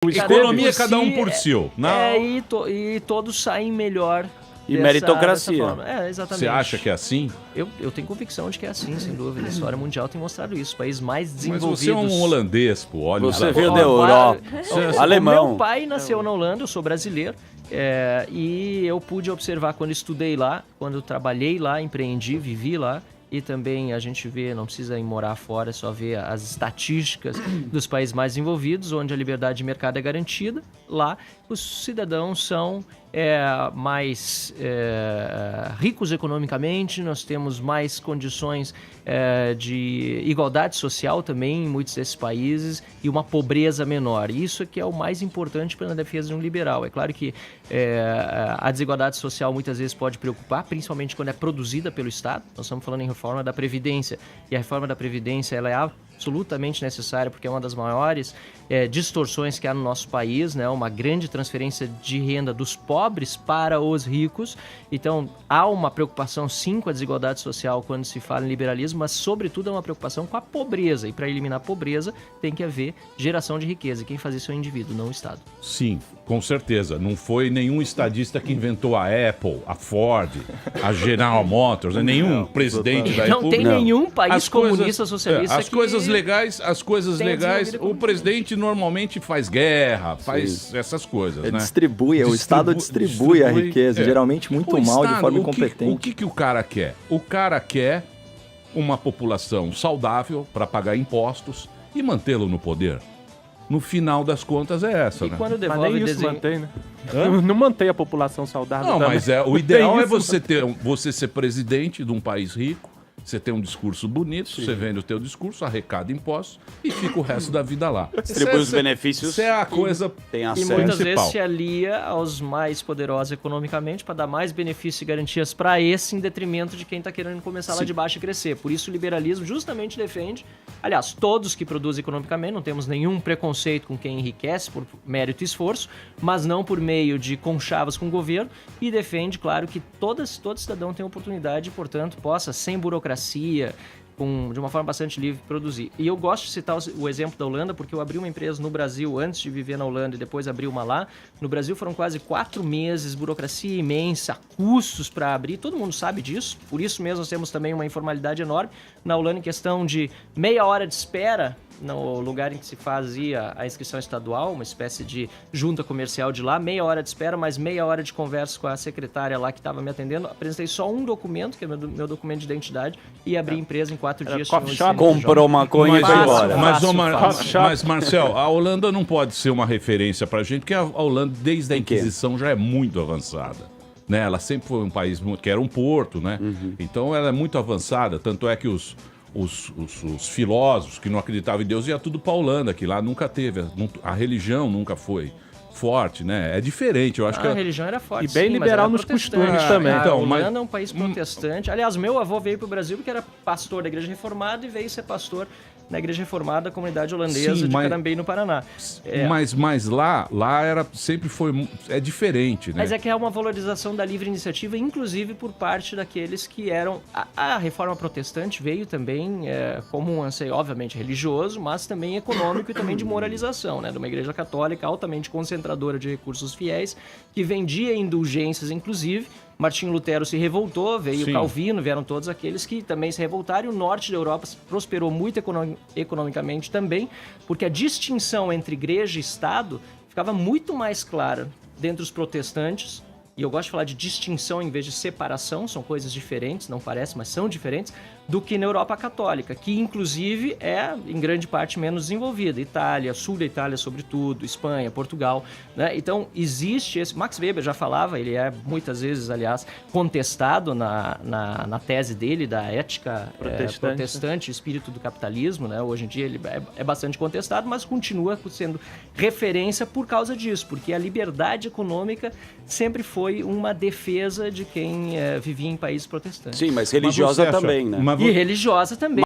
Economia cada um por si. E todos saem melhor. E meritocracia. Exatamente. Você acha que é assim? Eu tenho convicção de que é assim, sem dúvida. A história mundial tem mostrado isso. Os países mais desenvolvidos... Mas você é um holandês, pô. Olha, você veio da Europa. Alemão. Meu pai nasceu na Holanda, eu sou brasileiro. E eu pude observar quando estudei lá, quando trabalhei lá, empreendi, vivi lá. E também a gente vê, não precisa ir morar fora, é só ver as estatísticas dos países mais desenvolvidos, onde a liberdade de mercado é garantida. Lá, os cidadãos são mais ricos economicamente, nós temos mais condições de igualdade social também em muitos desses países e uma pobreza menor. Isso é que é o mais importante para a defesa de um liberal. É claro que a desigualdade social muitas vezes pode preocupar, principalmente quando é produzida pelo Estado. Nós estamos falando em reforma da Previdência, e a reforma da Previdência ela é absolutamente necessária porque é uma das maiores distorções que há no nosso país, né? Uma grande transferência de renda dos pobres para os ricos. Então, há uma preocupação sim com a desigualdade social quando se fala em liberalismo, mas sobretudo é uma preocupação com a pobreza. E para eliminar a pobreza tem que haver geração de riqueza. E quem faz isso é o indivíduo, não o Estado. Sim, com certeza. Não foi nenhum estadista que inventou a Apple, a Ford, a General Motors, nenhum presidente da República. Não tem nenhum país comunista socialista as coisas legais, o presidente normalmente faz guerra, faz essas coisas, né? O Estado distribui a riqueza, geralmente muito mal, de forma incompetente. O que o cara quer? O cara quer uma população saudável para pagar impostos e mantê-lo no poder. No final das contas é essa, né? Quando devolve isso mantém, né? Não mantém a população saudável. Não, também. mas o ideal é você ser presidente de um país rico, você tem um discurso bonito, você vende o teu discurso, arrecada impostos e fica o resto da vida lá. Distribui os benefícios. Isso é a coisa tem E muitas vezes se alia aos mais poderosos economicamente para dar mais benefícios e garantias para esse em detrimento de quem está querendo começar lá de baixo e crescer. Por isso o liberalismo justamente defende, aliás, todos que produzem economicamente, não temos nenhum preconceito com quem enriquece por mérito e esforço, mas não por meio de conchavas com o governo, e defende, claro, que todo cidadão tem oportunidade e, portanto, possa, sem burocracia, de uma forma bastante livre, produzir. E eu gosto de citar o exemplo da Holanda, porque eu abri uma empresa no Brasil antes de viver na Holanda e depois abri uma lá. No Brasil foram quase 4 meses, burocracia imensa, custos para abrir, todo mundo sabe disso. Por isso mesmo nós temos também uma informalidade enorme. Na Holanda, em questão de meia hora de espera, no lugar em que se fazia a inscrição estadual, uma espécie de junta comercial de lá, meia hora de espera, mais meia hora de conversa com a secretária lá que estava me atendendo. Apresentei só um documento, que é meu documento de identidade, e abri a empresa em 4 dias. Comprou maconha e foi embora. Mas, Marcel, a Holanda não pode ser uma referência pra gente, porque a Holanda, desde a Inquisição, já é muito avançada. Né? Ela sempre foi um país que era um porto, né? Então ela é muito avançada, tanto é que os filósofos que não acreditavam em Deus ia tudo para a Holanda, que lá nunca teve, a religião nunca foi forte, né? É diferente, eu acho que a religião era forte, e bem liberal nos costumes também. Então, a Holanda é um país protestante. Aliás, meu avô veio para o Brasil porque era pastor da Igreja Reformada e veio ser pastor na Igreja Reformada da comunidade holandesa de Carambeí, no Paraná. Mas lá sempre foi... É diferente, né? Mas é que é uma valorização da livre iniciativa, inclusive por parte daqueles que eram... A reforma protestante veio também como um anseio, obviamente, religioso, mas também econômico e também de moralização, né? De uma igreja católica altamente concentradora de recursos fiéis, que vendia indulgências, inclusive. Martinho Lutero se revoltou, veio Calvino, vieram todos aqueles que também se revoltaram, e o norte da Europa prosperou muito economicamente também, porque a distinção entre igreja e Estado ficava muito mais clara dentre os protestantes, e eu gosto de falar de distinção em vez de separação, são coisas diferentes, não parece, mas são diferentes, do que na Europa católica, que inclusive é, em grande parte, menos desenvolvida. Itália, sul da Itália sobretudo, Espanha, Portugal, né? Então, existe esse... Max Weber já falava, ele é muitas vezes, aliás, contestado na tese dele da ética protestante, espírito do capitalismo, né? Hoje em dia ele é bastante contestado, mas continua sendo referência por causa disso, porque a liberdade econômica sempre foi uma defesa de quem vivia em países protestantes. Sim, mas religiosa também, né? E religiosa também.